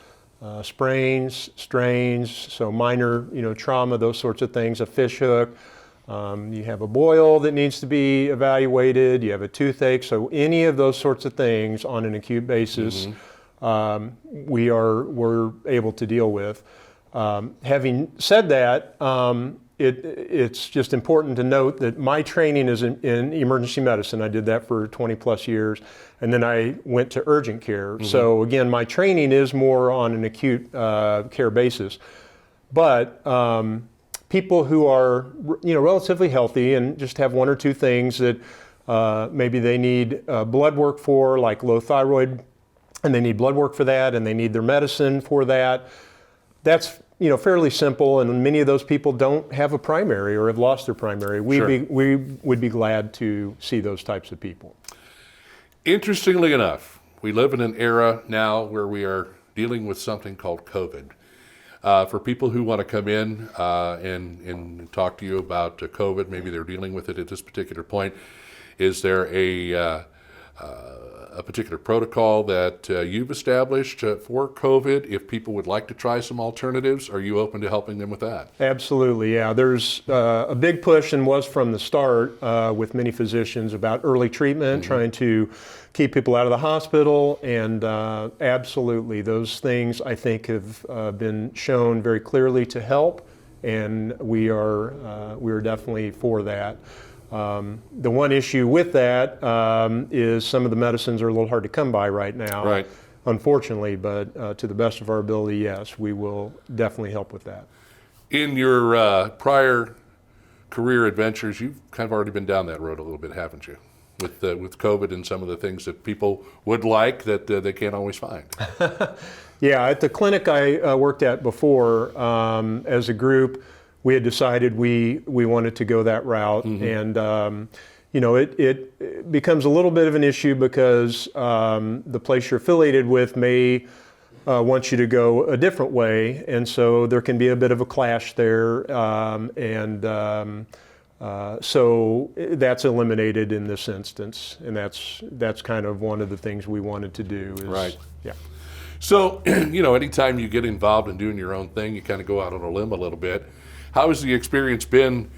sprains, strains, so minor trauma, those sorts of things, a fish hook. You have a boil that needs to be evaluated, you have a toothache, so any of those sorts of things on an acute basis we're able to deal with. Having said that, it's just important to note that my training is in emergency medicine. I did that for 20 plus years, and then I went to urgent care. So again, my training is more on an acute care basis. But people who are, relatively healthy and just have one or two things that maybe they need blood work for, like low thyroid, and they need blood work for that, and they need their medicine for that. That's fairly simple, and many of those people don't have a primary or have lost their primary. We would be glad to see those types of people. Interestingly enough, we live in an era now where we are dealing with something called COVID. For people who want to come in and talk to you about COVID, maybe they're dealing with it at this particular point, is there a particular protocol that you've established for COVID? If people would like to try some alternatives, are you open to helping them with that? Absolutely, yeah. There's a big push, and was from the start with many physicians, about early treatment, trying to keep people out of the hospital, and absolutely, those things I think have been shown very clearly to help, and we are definitely for that. The one issue with that is some of the medicines are a little hard to come by right now, unfortunately, but to the best of our ability, yes, we will definitely help with that. In your prior career adventures, you've kind of already been down that road a little bit, haven't you? With COVID and some of the things that people would like that they can't always find. Yeah, at the clinic I worked at before, as a group, we had decided we wanted to go that route, and it becomes a little bit of an issue because the place you're affiliated with may want you to go a different way, and so there can be a bit of a clash there, so that's eliminated in this instance, and that's kind of one of the things we wanted to do. Yeah. So, anytime you get involved in doing your own thing, you kind of go out on a limb a little bit. How has the experience been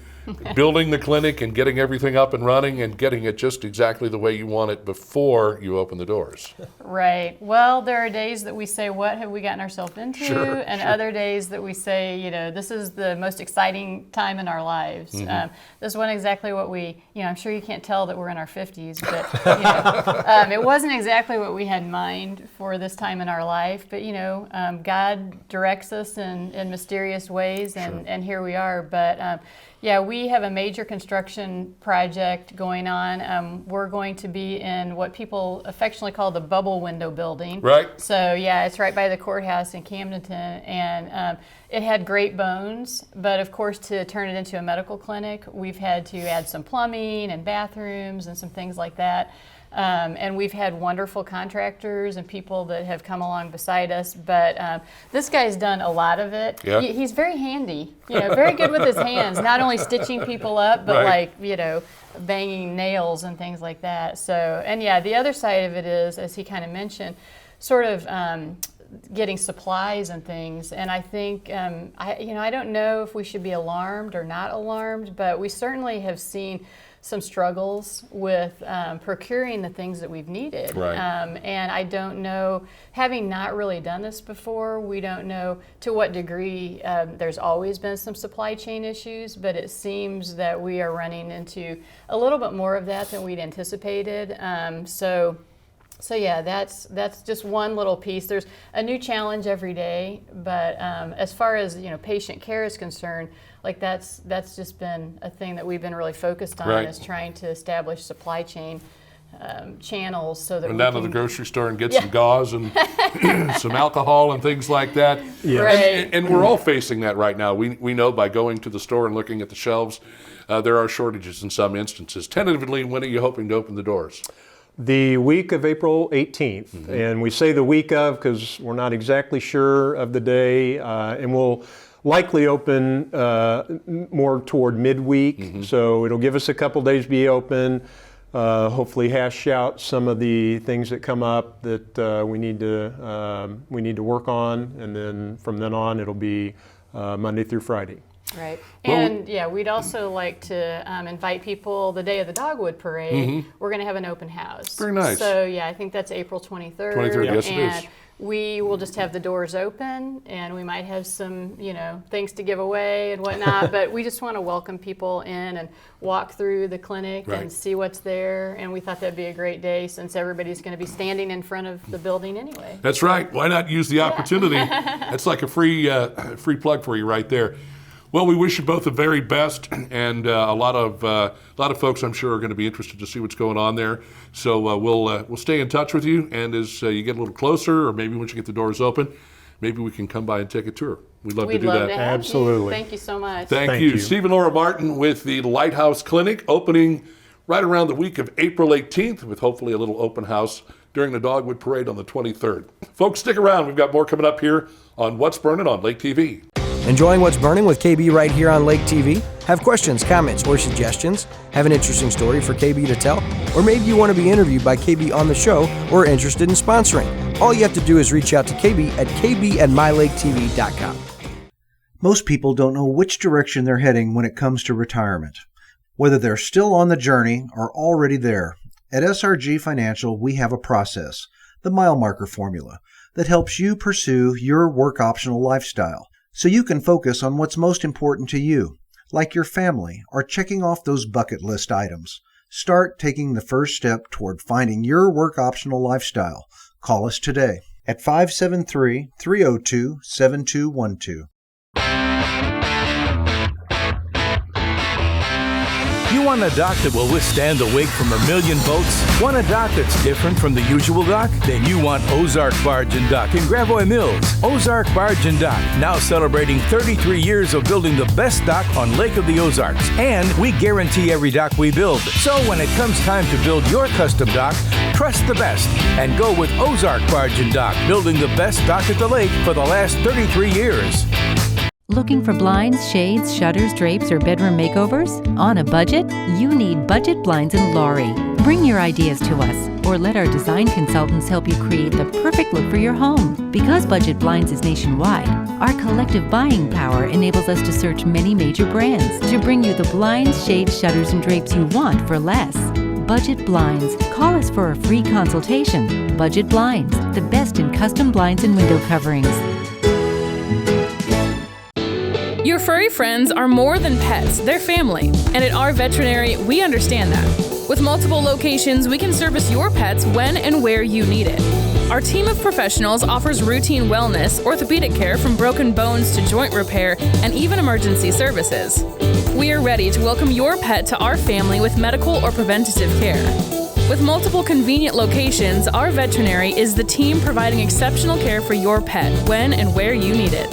building the clinic and getting everything up and running and getting it just exactly the way you want it before you open the doors? Right. Well, there are days that we say, what have we gotten ourselves into? And other days that we say, this is the most exciting time in our lives. This wasn't exactly what we, I'm sure you can't tell that we're in our 50s, but it wasn't exactly what we had in mind for this time in our life. But, God directs us in mysterious ways, and here we are. But yeah, we have a major construction project going on. We're going to be in what people affectionately call the bubble window building. Right. So yeah, it's right by the courthouse in Camdenton, and it had great bones, but of course to turn it into a medical clinic, we've had to add some plumbing and bathrooms and some things like that. And we've had wonderful contractors and people that have come along beside us, but this guy's done a lot of it. Yeah. He's very handy, very good with his hands, not only stitching people up, but banging nails and things like that. So, and yeah, the other side of it is, as he kind of mentioned, sort of getting supplies and things. And I think, I don't know if we should be alarmed or not alarmed, but we certainly have seen some struggles with procuring the things that we've needed. Right. And I don't know, having not really done this before, we don't know to what degree there's always been some supply chain issues, but it seems that we are running into a little bit more of that than we'd anticipated. So yeah, that's just one little piece. There's a new challenge every day, but as far as patient care is concerned, that's just been a thing that we've been really focused on, is trying to establish supply chain channels so that we down to the grocery store and get some gauze and some alcohol and things like that. Yeah. Right. And we're all facing that right now. We know by going to the store and looking at the shelves, there are shortages in some instances. Tentatively, when are you hoping to open the doors? The week of April 18th, and we say the week of because we're not exactly sure of the day, and we'll likely open more toward midweek, so it'll give us a couple days to be open, hopefully hash out some of the things that come up that we need to work on, and then from then on it'll be Monday through Friday. Right. And yeah, we'd also like to invite people the day of the Dogwood Parade. We're going to have an open house. Very nice. So yeah, I think that's April 23rd. 23rd, yes it and is. We will just have the doors open, and we might have some, things to give away and whatnot, but we just want to welcome people in and walk through the clinic and see what's there, and we thought that'd be a great day since everybody's going to be standing in front of the building anyway. That's right. Why not use the opportunity? That's like a free plug for you right there. Well, we wish you both the very best, and a lot of folks, I'm sure, are going to be interested to see what's going on there. So we'll stay in touch with you, and as you get a little closer, or maybe once you get the doors open, maybe we can come by and take a tour. We'd love to do that. Absolutely. Thank you so much. Thank you. Stephen Laura Martin with the Lighthouse Clinic, opening right around the week of April 18th, with hopefully a little open house during the Dogwood Parade on the 23rd. Folks, stick around. We've got more coming up here on What's Burnin' on Lake TV. Enjoying What's Burning with KB right here on Lake TV? Have questions, comments, or suggestions? Have an interesting story for KB to tell? Or maybe you want to be interviewed by KB on the show or interested in sponsoring? All you have to do is reach out to KB at kb@mylaketv.com. Most people don't know which direction they're heading when it comes to retirement, whether they're still on the journey or already there. At SRG Financial, we have a process, the mile marker formula, that helps you pursue your work optional lifestyle so you can focus on what's most important to you, like your family or checking off those bucket list items. Start taking the first step toward finding your work optional lifestyle. Call us today at 573-302-7212. You want a dock that will withstand the wake from a million boats? Want a dock that's different from the usual dock? Then you want Ozark Barge and Dock in Gravois Mills. Ozark Barge and Dock, now celebrating 33 years of building the best dock on Lake of the Ozarks. And we guarantee every dock we build. So when it comes time to build your custom dock, trust the best and go with Ozark Barge and Dock, building the best dock at the lake for the last 33 years. Looking for blinds, shades, shutters, drapes, or bedroom makeovers? On a budget? You need Budget Blinds in Laurie. Bring your ideas to us, or let our design consultants help you create the perfect look for your home. Because Budget Blinds is nationwide, our collective buying power enables us to search many major brands to bring you the blinds, shades, shutters, and drapes you want for less. Budget Blinds. Call us for a free consultation. Budget Blinds, the best in custom blinds and window coverings. Your furry friends are more than pets, they're family. And at our veterinary, we understand that. With multiple locations, we can service your pets when and where you need it. Our team of professionals offers routine wellness, orthopedic care from broken bones to joint repair, and even emergency services. We are ready to welcome your pet to our family with medical or preventative care. With multiple convenient locations, our veterinary is the team providing exceptional care for your pet when and where you need it.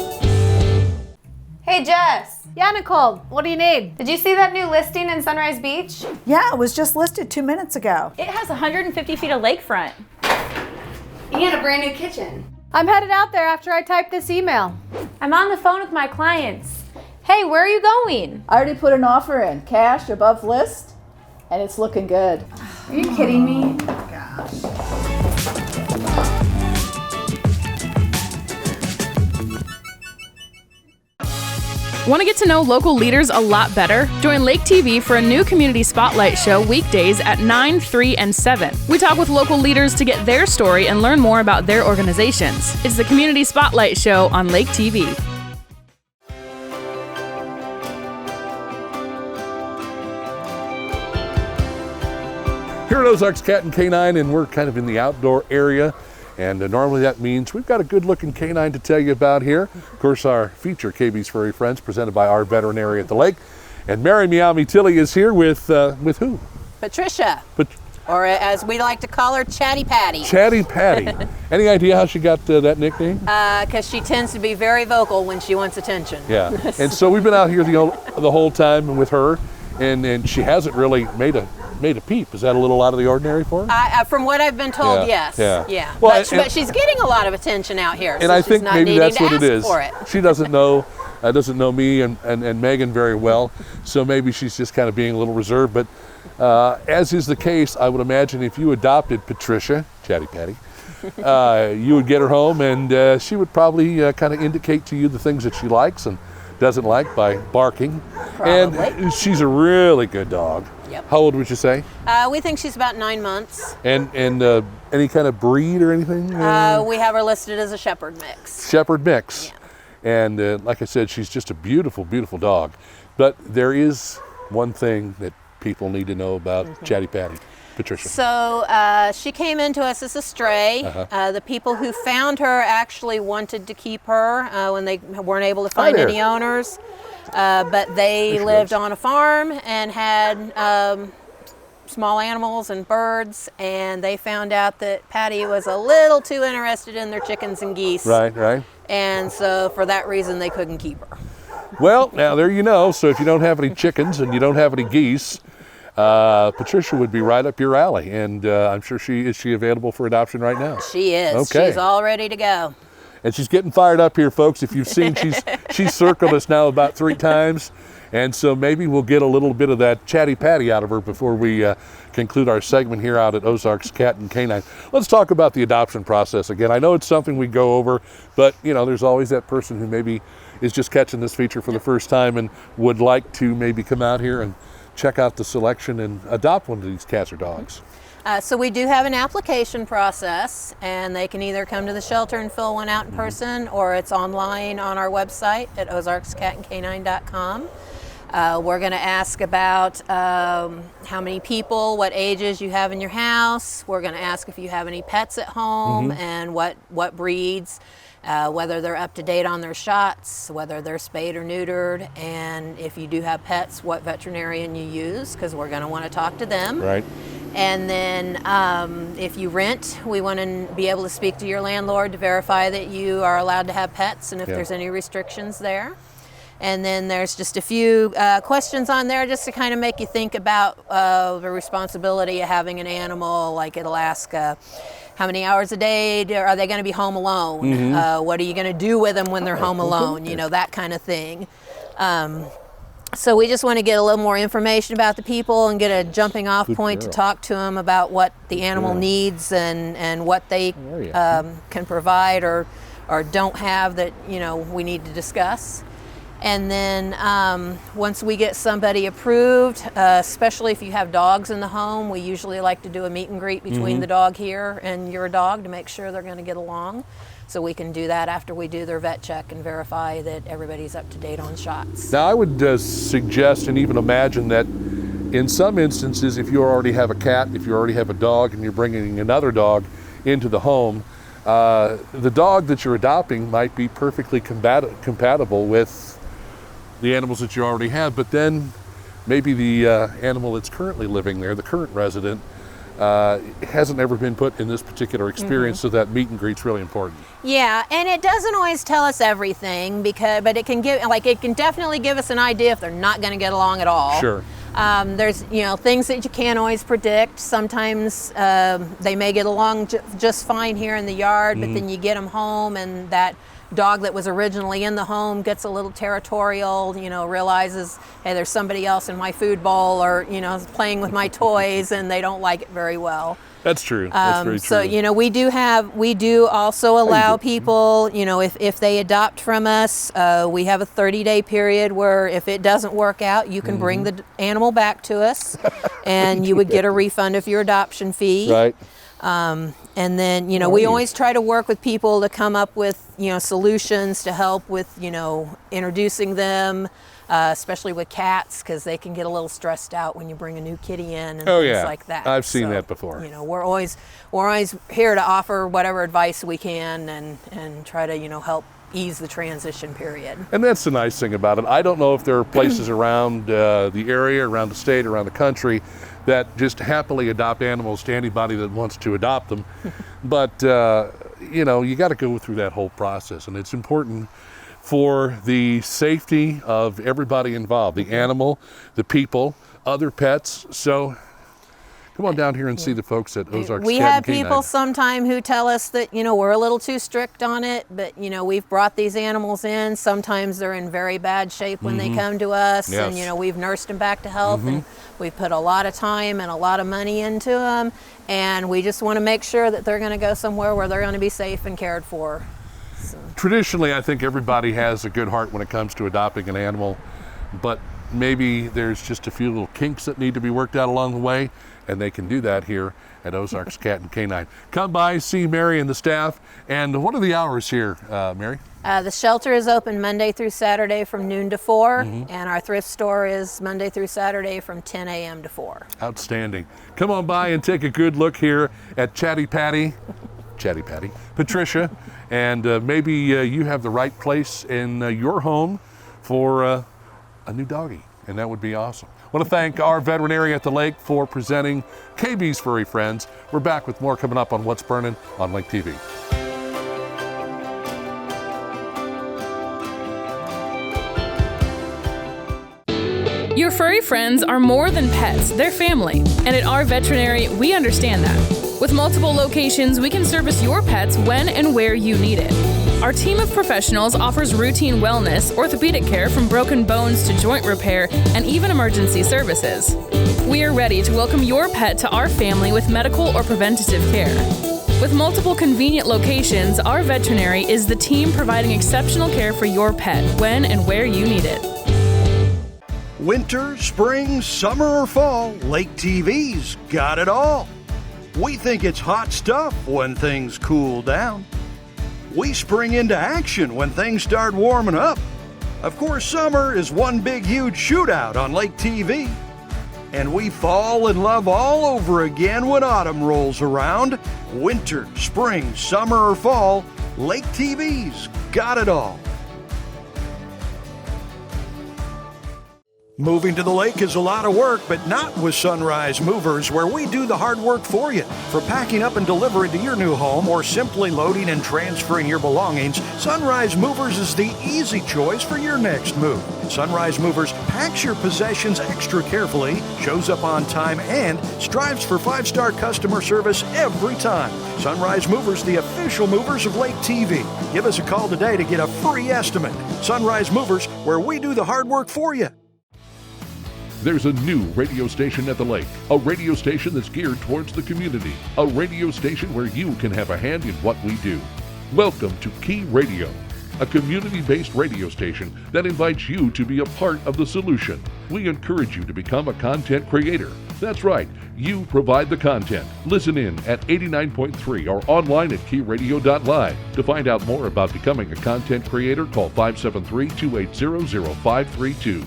Hey Jess. Yeah, Nicole, what do you need? Did you see that new listing in Sunrise Beach? Yeah, it was just listed 2 minutes ago. It has 150 feet of lakefront. And a brand new kitchen. I'm headed out there after I type this email. I'm on the phone with my clients. Hey, where are you going? I already put an offer in, cash above list, and it's looking good. Are you kidding me? Gosh. Want to get to know local leaders a lot better? Join Lake TV for a new community spotlight show weekdays at 9, 3, and 7. We talk with local leaders to get their story and learn more about their organizations. It's the Community Spotlight Show on Lake TV. Here at Ozarks Cat and Canine, and we're kind of in the outdoor area. And normally that means we've got a good-looking canine to tell you about here. Of course, our feature, KB's Furry Friends, presented by our veterinary at the lake. And Mary Meow Me Tilly is here with who? Patricia, or as we like to call her, Chatty Patty. Chatty Patty. Any idea how she got that nickname? Because she tends to be very vocal when she wants attention. Yeah. And so we've been out here the whole time with her, and she hasn't really made a peep. Is that a little out of the ordinary for her? From what I've been told, yes. Yeah. Well, but she's getting a lot of attention out here. And so I she's think not maybe needing that's to what it ask is. for it. She doesn't know me and Megan very well, so maybe she's just kind of being a little reserved. But as is the case, I would imagine if you adopted Patricia, Chatty Patty, you would get her home, and she would probably kind of indicate to you the things that she likes and doesn't like by barking. Probably. And she's a really good dog. Yep. How old would you say? We think she's about 9 months. And any kind of breed or anything? We have her listed as a shepherd mix. Shepherd mix. Yeah. And like I said, she's just a beautiful, beautiful dog. But there is one thing that people need to know about Chatty Patty. Patricia? So she came into us as a stray. The people who found her actually wanted to keep her when they weren't able to find any owners. But they lived on a farm and had small animals and birds, and they found out that Patty was a little too interested in their chickens and geese. Right. And so for that reason, they couldn't keep her. Well, now there you know. So if you don't have any chickens and you don't have any geese, Patricia would be right up your alley. And I'm sure is she available for adoption right now? She is. Okay. She's all ready to go. And she's getting fired up here, folks. If you've seen, she's circled us now about 3 times. And so maybe we'll get a little bit of that chatty patty out of her before we conclude our segment here out at Ozarks Cat and Canine. Let's talk about the adoption process again. I know it's something we go over, but there's always that person who maybe is just catching this feature for the first time and would like to maybe come out here and check out the selection and adopt one of these cats or dogs. So we do have an application process, and they can either come to the shelter and fill one out in person, or it's online on our website at ozarkscatandcanine.com. We're going to ask about how many people, what ages you have in your house. We're going to ask if you have any pets at home and what breeds, whether they're up to date on their shots, whether they're spayed or neutered, and if you do have pets, what veterinarian you use, because we're going to want to talk to them. Right. And then if you rent, we want to be able to speak to your landlord to verify that you are allowed to have pets and if there's any restrictions there. And then there's just a few questions on there just to kind of make you think about the responsibility of having an animal. Like it'll ask how many hours a day are they going to be home alone? What are you going to do with them when they're home alone? That kind of thing. So we just want to get a little more information about the people and get a jumping off point to talk to them about what the animal needs and what they can provide or don't have that we need to discuss. And then once we get somebody approved, especially if you have dogs in the home, we usually like to do a meet and greet between the dog here and your dog to make sure they're going to get along. So we can do that after we do their vet check and verify that everybody's up to date on shots. Now I would suggest and even imagine that in some instances, if you already have a cat, if you already have a dog and you're bringing another dog into the home, the dog that you're adopting might be perfectly compatible with the animals that you already have, but then maybe the animal that's currently living there, the current resident, hasn't ever been put in this particular experience, so that meet and greet's really important. Yeah, and it doesn't always tell us everything, but it can definitely give us an idea if they're not going to get along at all. Sure. There's things that you can't always predict. Sometimes they may get along just fine here in the yard, but then you get them home and that dog that was originally in the home gets a little territorial, realizes, hey, there's somebody else in my food bowl or, is playing with my toys, and they don't like it very well. That's true. That's very true. So, we do also allow people, if they adopt from us, we have a 30-day period where if it doesn't work out, you can bring the animal back to us and you would get a refund of your adoption fee. Right. And then, we always try to work with people to come up with, solutions to help with, introducing them, especially with cats, because they can get a little stressed out when you bring a new kitty in and things like that. I've seen that before. We're always here to offer whatever advice we can and try to, help ease the transition period. And that's the nice thing about it. I don't know if there are places around the area, around the state, around the country that just happily adopt animals to anybody that wants to adopt them. But, you got to go through that whole process. And it's important for the safety of everybody involved, the animal, the people, other pets. So come on down here and see the folks at Ozarks. We have people sometime who tell us that, we're a little too strict on it, but, we've brought these animals in. Sometimes they're in very bad shape when they come to us, and, we've nursed them back to health, and we've put a lot of time and a lot of money into them, and we just want to make sure that they're going to go somewhere where they're going to be safe and cared for. So. Traditionally, I think everybody has a good heart when it comes to adopting an animal, but maybe there's just a few little kinks that need to be worked out along the way, and they can do that here at Ozarks Cat and Canine. Come by, see Mary and the staff. And what are the hours here, Mary? The shelter is open Monday through Saturday from noon to 4, and our thrift store is Monday through Saturday from 10 a.m. to 4. Outstanding. Come on by and take a good look here at Chatty Patty, Patricia, and maybe you have the right place in your home for a new doggy, and that would be awesome. I want to thank our veterinarian at the lake for presenting KB's Furry Friends. We're back with more coming up on What's Burnin' on Lake TV. Your furry friends are more than pets, they're family. And at our veterinary, we understand that. With multiple locations, we can service your pets when and where you need it. Our team of professionals offers routine wellness, orthopedic care from broken bones to joint repair, and even emergency services. We are ready to welcome your pet to our family with medical or preventative care. With multiple convenient locations, our veterinary is the team providing exceptional care for your pet when and where you need it. Winter, spring, summer, or fall, Lake TV's got it all. We think it's hot stuff when things cool down. We spring into action when things start warming up. Of course, summer is one big, huge shootout on Lake TV. And we fall in love all over again when autumn rolls around. Winter, spring, summer, or fall, Lake TV's got it all. Moving to the lake is a lot of work, but not with Sunrise Movers, where we do the hard work for you. For packing up and delivering to your new home or simply loading and transferring your belongings, Sunrise Movers is the easy choice for your next move. Sunrise Movers packs your possessions extra carefully, shows up on time, and strives for 5-star customer service every time. Sunrise Movers, the official movers of Lake TV. Give us a call today to get a free estimate. Sunrise Movers, where we do the hard work for you. There's a new radio station at the lake, a radio station that's geared towards the community, a radio station where you can have a hand in what we do. Welcome to Key Radio, a community-based radio station that invites you to be a part of the solution. We encourage you to become a content creator. That's right, you provide the content. Listen in at 89.3 or online at keyradio.live. To find out more about becoming a content creator, call 573-280-0532.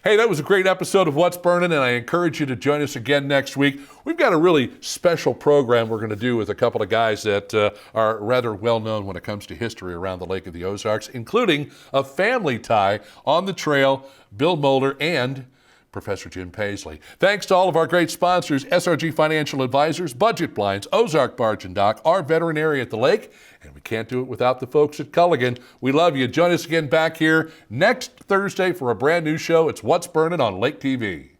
Hey, that was a great episode of What's Burnin', and I encourage you to join us again next week. We've got a really special program we're going to do with a couple of guys that are rather well known when it comes to history around the Lake of the Ozarks, including a family tie on the trail, Bill Mulder and Professor Jim Paisley. Thanks to all of our great sponsors, SRG Financial Advisors, Budget Blinds, Ozark Barge and Dock, our veterinary at the lake, and we can't do it without the folks at Culligan. We love you. Join us again back here next Thursday for a brand new show. It's What's Burnin' on Lake TV.